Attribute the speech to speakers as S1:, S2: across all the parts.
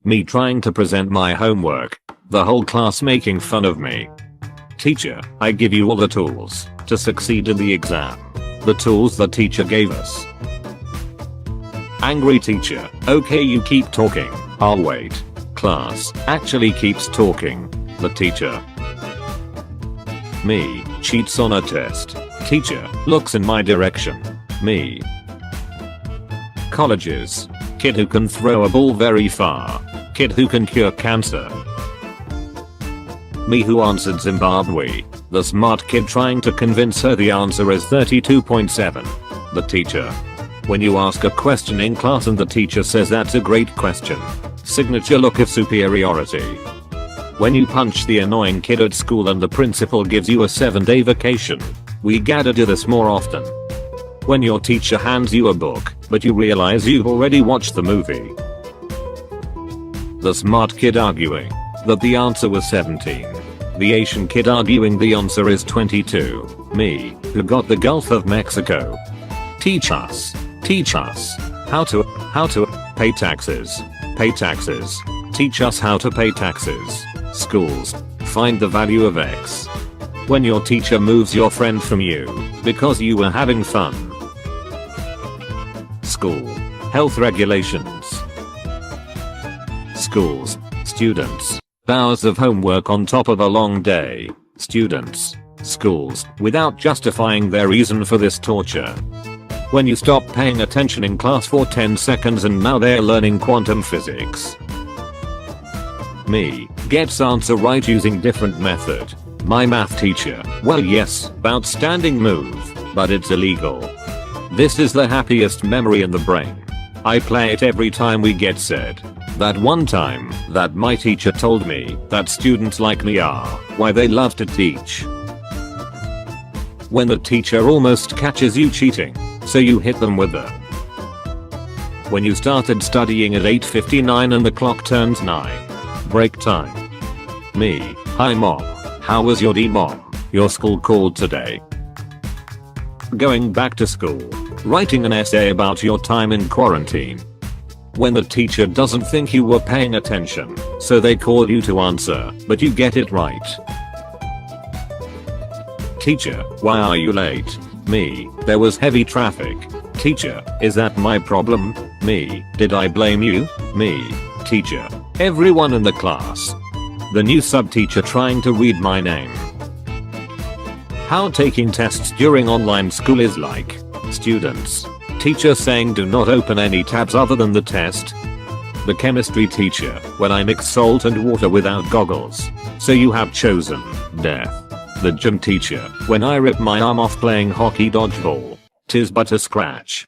S1: Me trying to present my homework. The whole class making fun of me. Teacher, I give you all the tools to succeed in the exam. The tools the teacher gave us. Angry teacher, okay you keep talking, I'll wait. Class actually keeps talking. The teacher. Me, cheats on a test. Teacher, looks in my direction. Me. Colleges. Kid who can throw a ball very far. Kid who can cure cancer. Me who answered Zimbabwe. The smart kid trying to convince her the answer is 32.7. The teacher. When you ask a question in class and the teacher says that's a great question. Signature look of superiority. When you punch the annoying kid at school and the principal gives you a 7-day vacation. We gotta do this more often. When your teacher hands you a book, but you realize you've already watched the movie. The smart kid arguing that the answer was 17. The Asian kid arguing the answer is 22. Me, who got the Gulf of Mexico. Teach us how to pay taxes. Pay taxes. Teach us how to pay taxes. Schools, find the value of X. When your teacher moves your friend from you because you were having fun. School, health regulations. Schools, students, hours of homework on top of a long day. Students, schools, without justifying their reason for this torture. When you stop paying attention in class for 10 seconds and now they're learning quantum physics. Me, gets answer right using different method. My math teacher, well yes, outstanding move, but it's illegal. This is the happiest memory in the brain. I play it every time we get said. That one time that my teacher told me that students like me are why they love to teach. When the teacher almost catches you cheating, so you hit them with the. When you started studying at 8:59 and the clock turns 9. Break time. Me, hi mom, how was your day mom? Your school called today. Going back to school, writing an essay about your time in quarantine. When the teacher doesn't think you were paying attention, so they call you to answer, but you get it right. Teacher, why are you late? Me, there was heavy traffic. Teacher, is that my problem? Me, did I blame you? Me, teacher, everyone in the class. The new sub-teacher trying to read my name. How taking tests during online school is like. Students. Teacher saying do not open any tabs other than the test. The chemistry teacher, when I mix salt and water without goggles. So you have chosen death. The gym teacher, when I rip my arm off playing hockey dodgeball. 'Tis but a scratch.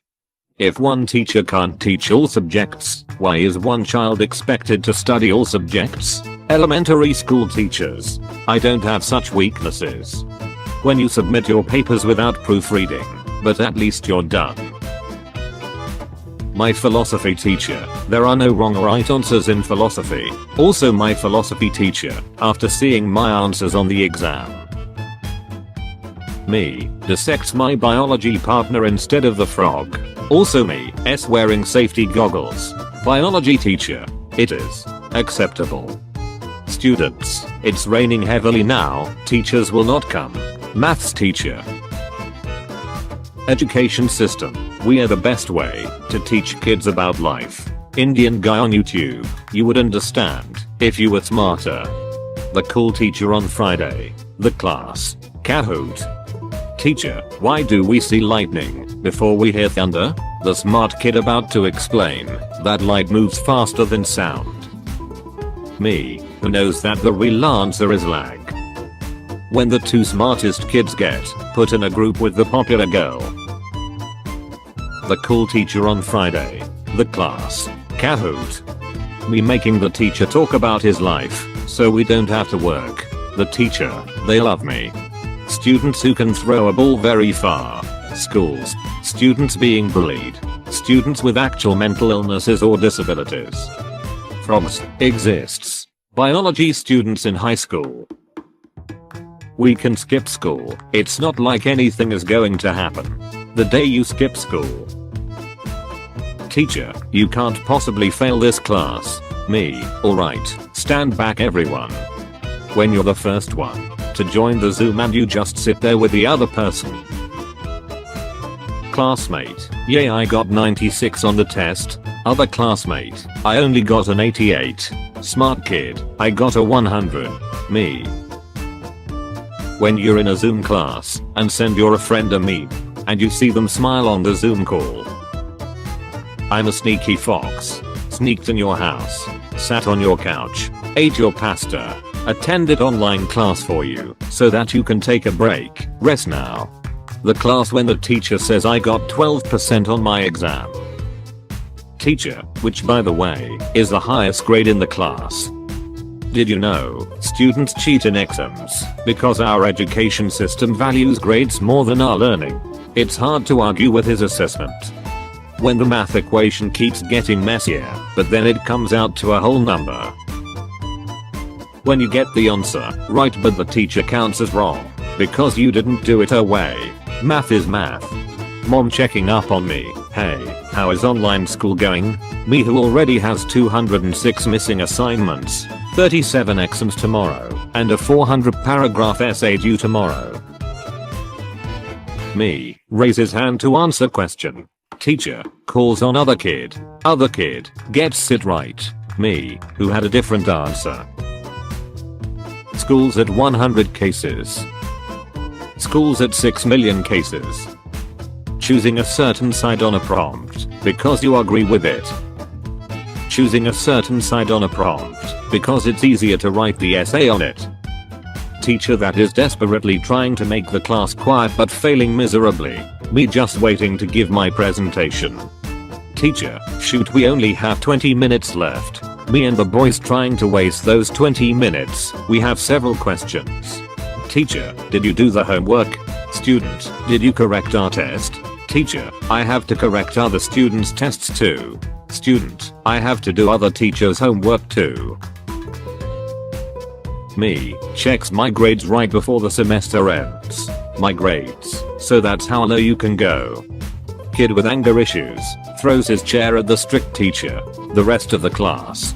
S1: If one teacher can't teach all subjects, why is one child expected to study all subjects? Elementary school teachers. I don't have such weaknesses. When you submit your papers without proofreading, but at least you're done. My philosophy teacher, there are no wrong or right answers in philosophy. Also my philosophy teacher, after seeing my answers on the exam. Me, dissects my biology partner instead of the frog. Also me, wearing safety goggles. Biology teacher, it is acceptable. Students, it's raining heavily now, teachers will not come. Maths teacher. Education system, we are the best way to teach kids about life. Indian guy on YouTube, you would understand if you were smarter. The cool teacher on Friday. The class. Kahoot. Teacher, why do we see lightning before we hear thunder? The smart kid about to explain that light moves faster than sound. Me, who knows that the real answer is lag. When the two smartest kids get put in a group with the popular girl. The cool teacher on Friday. The class. Kahoot. Me making the teacher talk about his life, so we don't have to work. The teacher, they love me. Students who can throw a ball very far. Schools. Students being bullied. Students with actual mental illnesses or disabilities. Frogs. Exists. Biology students in high school. We can skip school. It's not like anything is going to happen. The day you skip school. Teacher, you can't possibly fail this class. Me, alright, stand back everyone. When you're the first one to join the Zoom and you just sit there with the other person. Classmate, yay I got 96 on the test. Other classmate, I only got an 88. Smart kid, I got a 100. Me. When you're in a Zoom class and send your friend a meme and you see them smile on the Zoom call. I'm a sneaky fox. Sneaked in your house, sat on your couch, ate your pasta, attended online class for you so that you can take a break, rest now. The class when the teacher says I got 12% on my exam. Teacher, which by the way, is the highest grade in the class. Did you know, students cheat in exams because our education system values grades more than our learning? It's hard to argue with his assessment. When the math equation keeps getting messier, but then it comes out to a whole number. When you get the answer right but the teacher counts as wrong because you didn't do it her way. Math is math. Mom checking up on me. Hey, how is online school going? Me who already has 206 missing assignments, 37 exams tomorrow, and a 400 paragraph essay due tomorrow. Me, raises hand to answer question. Teacher, calls on other kid, gets it right. Me, who had a different answer. Schools at 100 cases. Schools at 6 million cases. Choosing a certain side on a prompt because you agree with it. Choosing a certain side on a prompt because it's easier to write the essay on it. Teacher that is desperately trying to make the class quiet but failing miserably. Me just waiting to give my presentation. Teacher, shoot we only have 20 minutes left. Me and the boys trying to waste those 20 minutes. We have several questions. Teacher, did you do the homework? Student, did you correct our test? Teacher, I have to correct other students' tests too. Student, I have to do other teachers' homework too. Me, checks my grades right before the semester ends. My grades, so that's how low you can go. Kid with anger issues, throws his chair at the strict teacher. The rest of the class.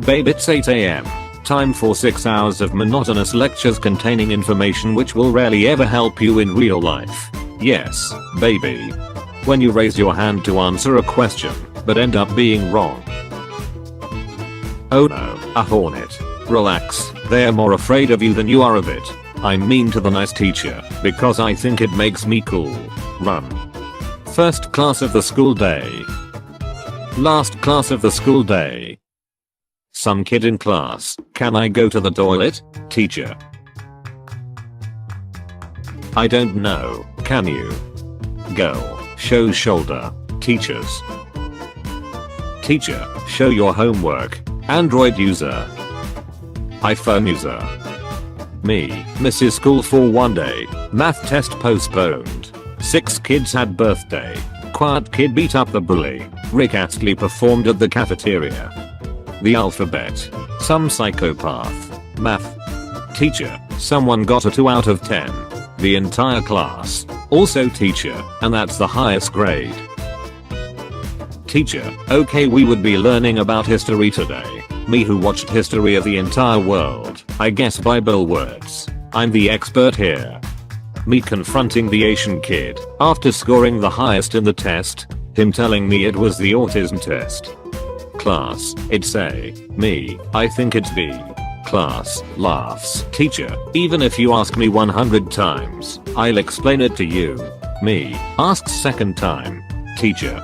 S1: Babe, it's 8 AM. Time for 6 hours of monotonous lectures containing information which will rarely ever help you in real life. Yes, baby. When you raise your hand to answer a question, but end up being wrong. Oh no, a hornet. Relax, they are more afraid of you than you are of it. I'm mean to the nice teacher, because I think it makes me cool. Run. First class of the school day. Last class of the school day. Some kid in class, can I go to the toilet? Teacher. I don't know, can you? Girl, show shoulder. Teachers. Teacher, show your homework. Android user. iPhone user. Me, misses school for one day. Math test postponed. 6 kids had birthday. Quiet kid beat up the bully. Rick Astley performed at the cafeteria. The alphabet. Some psychopath. Math. Teacher, someone got a 2 out of 10. The entire class. Also teacher, and that's the highest grade. Teacher, okay we would be learning about history today. Me who watched history of the entire world, I guess Bible words. I'm the expert here. Me confronting the Asian kid, after scoring the highest in the test, him telling me it was the autism test. Class, it's A. Me, I think it's B. Class, laughs. Teacher, even if you ask me 100 times, I'll explain it to you. Me, asks second time. Teacher.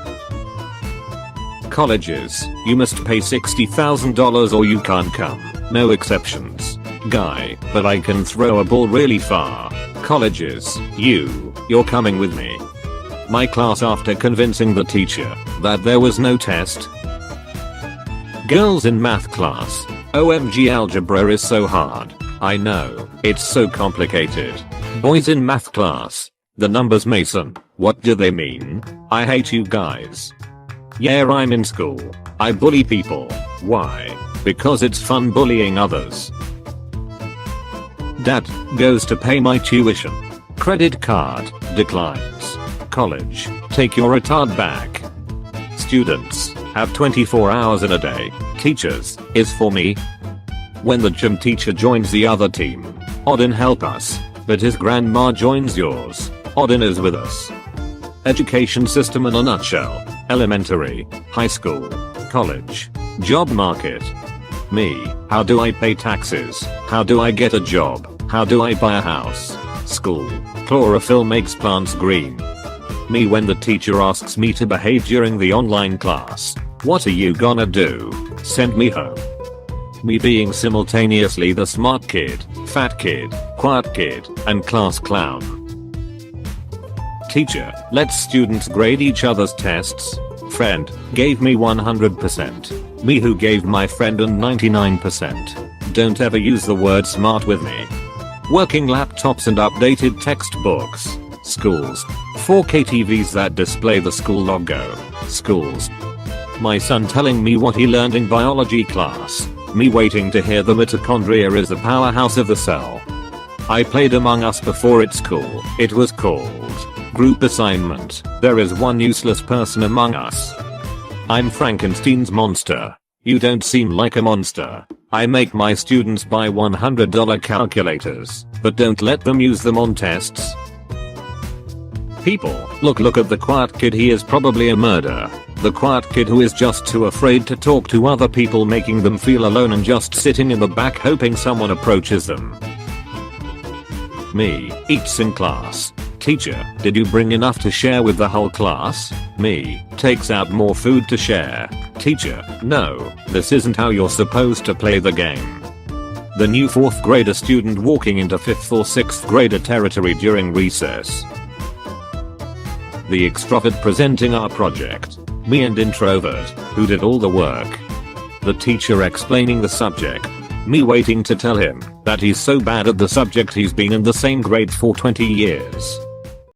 S1: Colleges, you must pay $60,000 or you can't come. No exceptions. Guy, but I can throw a ball really far. Colleges, you're coming with me. My class after convincing the teacher that there was no test. Girls in math class. OMG algebra is so hard. I know, it's so complicated. Boys in math class. The numbers Mason, what do they mean? I hate you guys. Yeah, I'm in school. I bully people. Why? Because it's fun bullying others. Dad, goes to pay my tuition. Credit card, declines. College, take your retard back. Students, Have 24 hours in a day. Teachers is for me. When the gym teacher joins the other team, Odin help us, but his grandma joins yours. Odin is with us. Education system in a nutshell. Elementary, high school, college, job market. Me, how do I pay taxes? How do I get a job? How do I buy a house? School, chlorophyll makes plants green. Me when the teacher asks me to behave during the online class. What are you gonna do? Send me home. Me being simultaneously the smart kid, fat kid, quiet kid, and class clown. Teacher, lets students grade each other's tests. Friend, gave me 100%. Me who gave my friend an 99%. Don't ever use the word smart with me. Working laptops and updated textbooks. Schools. 4K TVs that display the school logo. Schools. My son telling me what he learned in biology class. Me waiting to hear the mitochondria is the powerhouse of the cell. I played Among Us before at school. It was called Group Assignment. There is one useless person among us. I'm Frankenstein's monster. You don't seem like a monster. I make my students buy $100 calculators, but don't let them use them on tests. People, look at the quiet kid, he is probably a murderer. The quiet kid who is just too afraid to talk to other people, making them feel alone and just sitting in the back hoping someone approaches them. Me, eats in class. Teacher, did you bring enough to share with the whole class? Me, takes out more food to share. Teacher, no, this isn't how you're supposed to play the game. The new 4th grader student walking into 5th or 6th grader territory during recess. The extrovert presenting our project. Me and introvert, who did all the work. The teacher explaining the subject. Me waiting to tell him that he's so bad at the subject he's been in the same grade for 20 years.